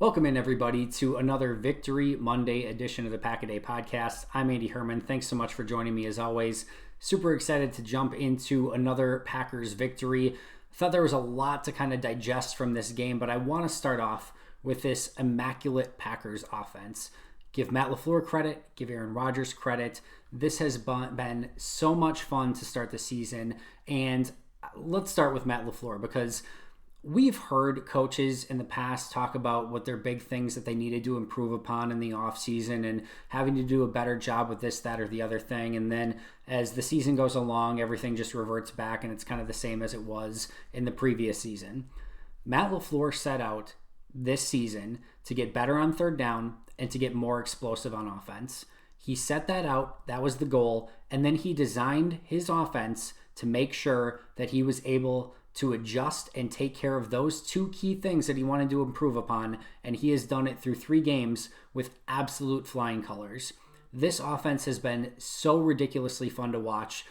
Welcome in, everybody, to another Victory Monday edition of the Pack-A-Day Podcast. I'm Andy Herman. Thanks so much for joining me, as always. Super excited to jump into another Packers victory. Thought there was a lot to kind of digest from this game, but I want to start off with this immaculate Packers offense. Give Matt LaFleur credit, give Aaron Rodgers credit. This has been so much fun to start the season, and let's start with Matt LaFleur, because we've heard coaches in the past talk about what their big things that they needed to improve upon in the offseason and having to do a better job with this, that, or the other thing. And then as the season goes along, everything just reverts back and it's kind of the same as it was in the previous season. Matt LaFleur set out this season to get better on third down and to get more explosive on offense. He set that out. That was the goal. And then he designed his offense to make sure that he was able to adjust and take care of those two key things that he wanted to improve upon, and he has done it through 3 games with absolute flying colors. This offense has been so ridiculously fun to watch,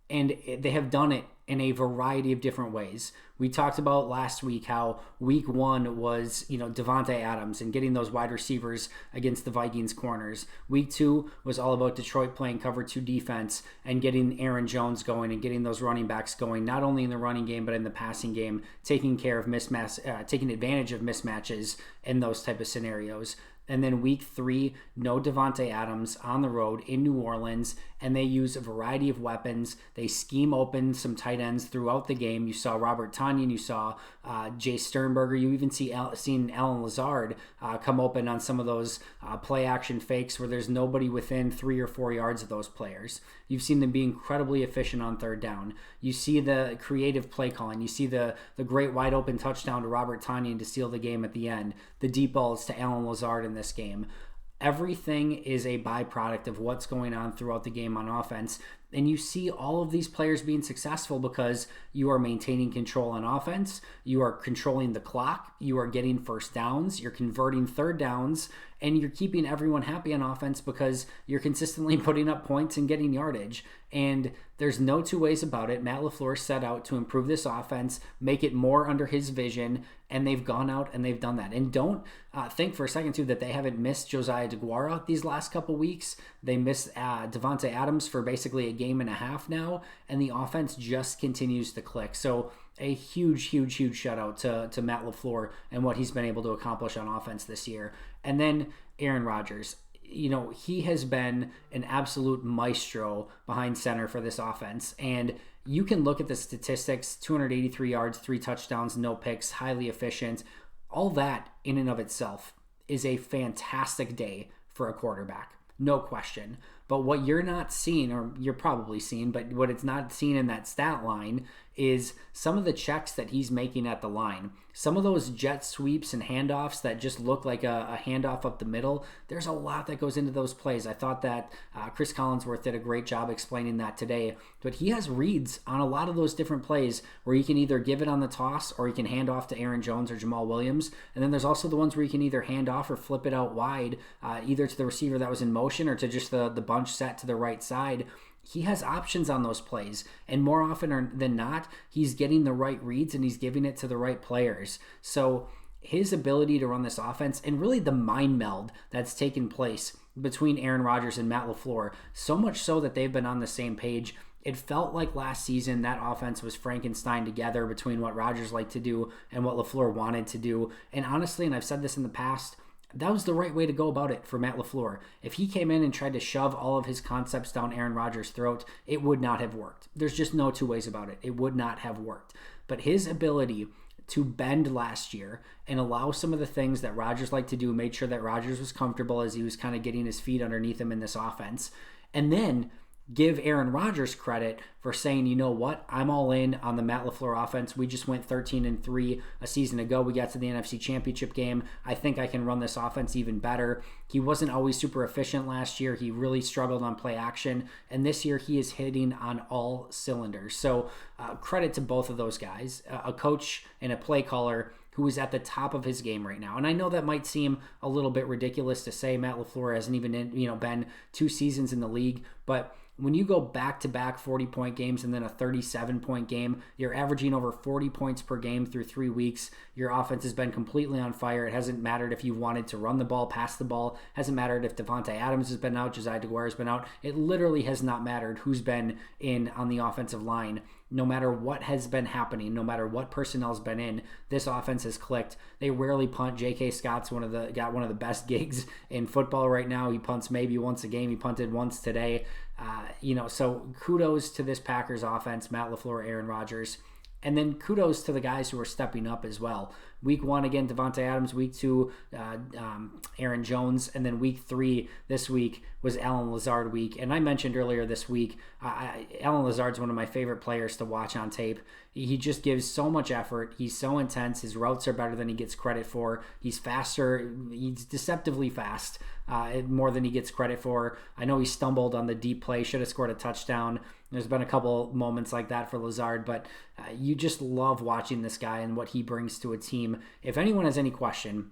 and they have done it in a variety of different ways. We talked about last week how week 1 was, Davante Adams and getting those wide receivers against the Vikings corners. Week 2 was all about Detroit playing cover 2 defense and getting Aaron Jones going and getting those running backs going, not only in the running game but in the passing game, taking advantage of mismatches in those type of scenarios. And then week 3, no Davante Adams on the road in New Orleans, and they use a variety of weapons. They scheme open some tight ends throughout the game. You saw Robert Tonyan, you saw Jay Sternberger, you even seen Alan Lazard come open on some of those play action fakes where there's nobody within 3 or 4 yards of those players. You've seen them be incredibly efficient on third down. You see the creative play calling. You see the great wide open touchdown to Robert Tonyan to seal the game at the end. The deep balls to Alan Lazard in this game. Everything is a byproduct of what's going on throughout the game on offense. And you see all of these players being successful because you are maintaining control on offense, you are controlling the clock, you are getting first downs, you're converting third downs, and you're keeping everyone happy on offense because you're consistently putting up points and getting yardage. And there's no two ways about it. Matt LaFleur set out to improve this offense, make it more under his vision, and they've gone out and they've done that. And don't think for a second, too, that they haven't missed Josiah DeGuara these last couple weeks. They missed Davante Adams for basically a game and a half now, and the offense just continues to click. So a huge shout out to Matt LaFleur and what he's been able to accomplish on offense this year. And then Aaron Rodgers. He has been an absolute maestro behind center for this offense. And you can look at the statistics, 283 yards, 3 touchdowns, no picks, highly efficient. All that in and of itself is a fantastic day for a quarterback. No question. But what you're not seeing, or you're probably seeing, but what it's not seen in that stat line is some of the checks that he's making at the line. Some of those jet sweeps and handoffs that just look like a handoff up the middle, there's a lot that goes into those plays. I thought that Chris Collinsworth did a great job explaining that today. But he has reads on a lot of those different plays where he can either give it on the toss or he can hand off to Aaron Jones or Jamal Williams. And then there's also the ones where you can either hand off or flip it out wide, either to the receiver that was in motion or to just the bunch set to the right side. He has options on those plays, and more often than not, he's getting the right reads and he's giving it to the right players. So his ability to run this offense, and really the mind meld that's taken place between Aaron Rodgers and Matt LaFleur, so much so that they've been on the same page. It felt like last season that offense was Frankenstein together between what Rodgers liked to do and what LaFleur wanted to do. And honestly, and I've said this in the past, that was the right way to go about it for Matt LaFleur. If he came in and tried to shove all of his concepts down Aaron Rodgers' throat, it would not have worked. There's just no two ways about it. It would not have worked. But his ability to bend last year and allow some of the things that Rodgers liked to do, made sure that Rodgers was comfortable as he was kind of getting his feet underneath him in this offense. And then give Aaron Rodgers credit for saying, you know what, I'm all in on the Matt LaFleur offense. We just went 13-3 a season ago. We got to the NFC Championship game. I think I can run this offense even better. He wasn't always super efficient last year. He really struggled on play action. And this year he is hitting on all cylinders. So credit to both of those guys, a coach and a play caller who is at the top of his game right now. And I know that might seem a little bit ridiculous to say. Matt LaFleur hasn't even been 2 seasons in the league, but When you go back-to-back 40-point games and then a 37-point game, you're averaging over 40 points per game through 3 weeks. Your offense has been completely on fire. It hasn't mattered if you wanted to run the ball, pass the ball. It hasn't mattered if Devontae Adams has been out, Josiah DeGuara has been out. It literally has not mattered who's been in on the offensive line. No matter what has been happening, no matter what personnel's been in, this offense has clicked. They rarely punt. J.K. Scott's got one of the best gigs in football right now. He punts maybe once a game. He punted once today. So kudos to this Packers offense, Matt LaFleur, Aaron Rodgers. And then kudos to the guys who are stepping up as well. Week 1, again, Devontae Adams. Week 2, Aaron Jones. And then week 3 this week was Allen Lazard week. And I mentioned earlier this week, Allen Lazard's one of my favorite players to watch on tape. He just gives so much effort. He's so intense. His routes are better than he gets credit for. He's faster. He's deceptively fast, more than he gets credit for. I know he stumbled on the deep play, should have scored a touchdown. There's been a couple moments like that for Lazard, but you just love watching this guy and what he brings to a team. If anyone has any question,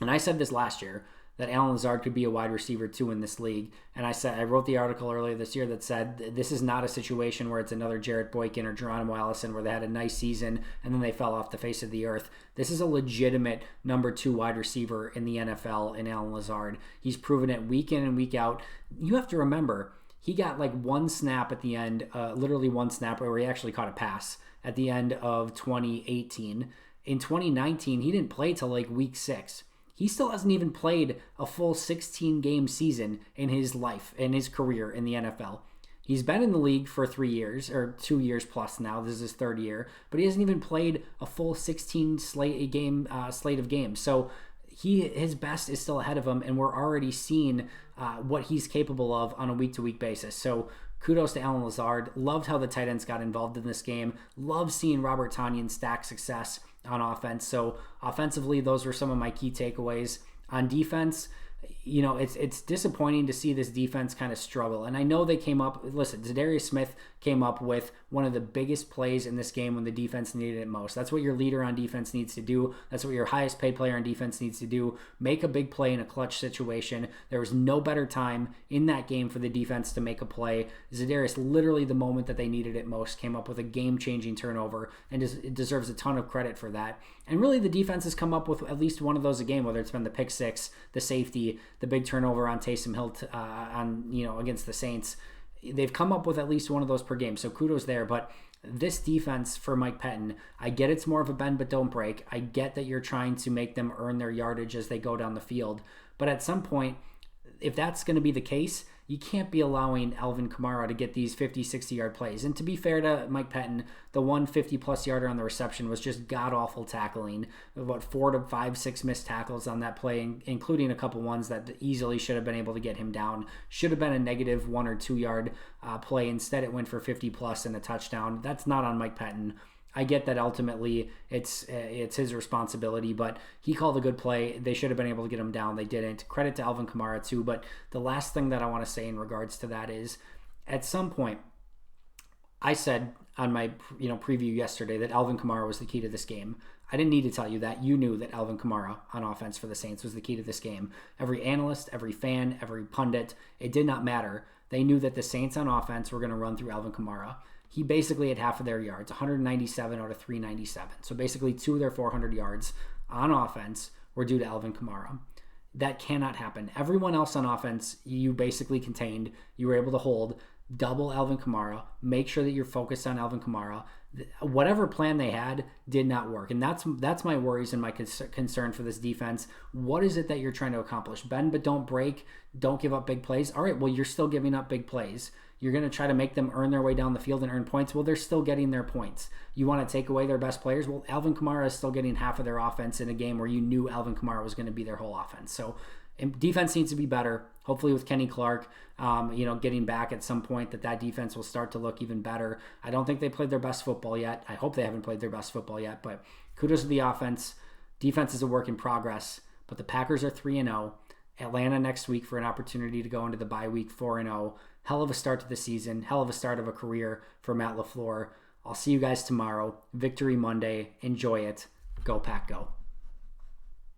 and I said this last year, that Allen Lazard could be a wide receiver too in this league. And I wrote the article earlier this year that said this is not a situation where it's another Jarrett Boykin or Geronimo Allison where they had a nice season and then they fell off the face of the earth. This is a legitimate number 2 wide receiver in the NFL in Allen Lazard. He's proven it week in and week out. You have to remember, he got like one snap at the end, literally one snap where he actually caught a pass at the end of 2018. In 2019, he didn't play till like week 6. He still hasn't even played a full 16-game season in his life, in his career in the NFL. He's been in the league for 3 years, or 2 years plus now. This is his 3rd year. But he hasn't even played a full 16 slate of games. So his best is still ahead of him, and we're already seeing what he's capable of on a week-to-week basis. So kudos to Allen Lazard. Loved how the tight ends got involved in this game. Loved seeing Robert Tonyan stack success on offense. So offensively, those were some of my key takeaways. On defense, it's disappointing to see this defense kind of struggle. And I know they came up, listen, Zadarius Smith came up with one of the biggest plays in this game when the defense needed it most. That's what your leader on defense needs to do. That's what your highest paid player on defense needs to do. Make a big play in a clutch situation. There was no better time in that game for the defense to make a play. Zadarius, literally the moment that they needed it most, came up with a game-changing turnover and it deserves a ton of credit for that. And really the defense has come up with at least one of those a game, whether it's been the pick six, the safety, the big turnover on Taysom Hill against the Saints. They've come up with at least one of those per game, so kudos there. But this defense for Mike Pettin, I get it's more of a bend but don't break. I get that you're trying to make them earn their yardage as they go down the field. But at some point, if that's going to be the case, you can't be allowing Alvin Kamara to get these 50, 60-yard plays. And to be fair to Mike Pettin, the 150-plus yarder on the reception was just god-awful tackling. About 4 to 5, 6 missed tackles on that play, including a couple ones that easily should have been able to get him down. Should have been a negative 1 or 2 yard play. Instead, it went for 50-plus and a touchdown. That's not on Mike Pettin. I get that ultimately it's his responsibility, but he called a good play. They should have been able to get him down. They didn't. Credit to Alvin Kamara too, but the last thing that I want to say in regards to that is at some point I said on my preview yesterday that Alvin Kamara was the key to this game. I didn't need to tell you that. You knew that Alvin Kamara on offense for the Saints was the key to this game. Every analyst, every fan, every pundit, it did not matter. They knew that the Saints on offense were going to run through Alvin Kamara. He basically had half of their yards, 197 out of 397. So basically 2 of their 400 yards on offense were due to Alvin Kamara. That cannot happen. Everyone else on offense, you basically contained. You were able to hold. Double Alvin Kamara. Make sure that you're focused on Alvin Kamara. Whatever plan they had did not work. And that's my worries and my concern for this defense. What is it that you're trying to accomplish? Bend but don't break. Don't give up big plays. All right, well, you're still giving up big plays. You're going to try to make them earn their way down the field and earn points. Well, they're still getting their points. You want to take away their best players? Well, Alvin Kamara is still getting half of their offense in a game where you knew Alvin Kamara was going to be their whole offense. So defense needs to be better. Hopefully with Kenny Clark, getting back at some point, that defense will start to look even better. I don't think they played their best football yet. I hope they haven't played their best football yet, but kudos to the offense. Defense is a work in progress, but the Packers are 3-0. Atlanta next week for an opportunity to go into the bye week 4-0. Hell of a start to the season. Hell of a start of a career for Matt LaFleur. I'll see you guys tomorrow. Victory Monday. Enjoy it. Go Pack Go.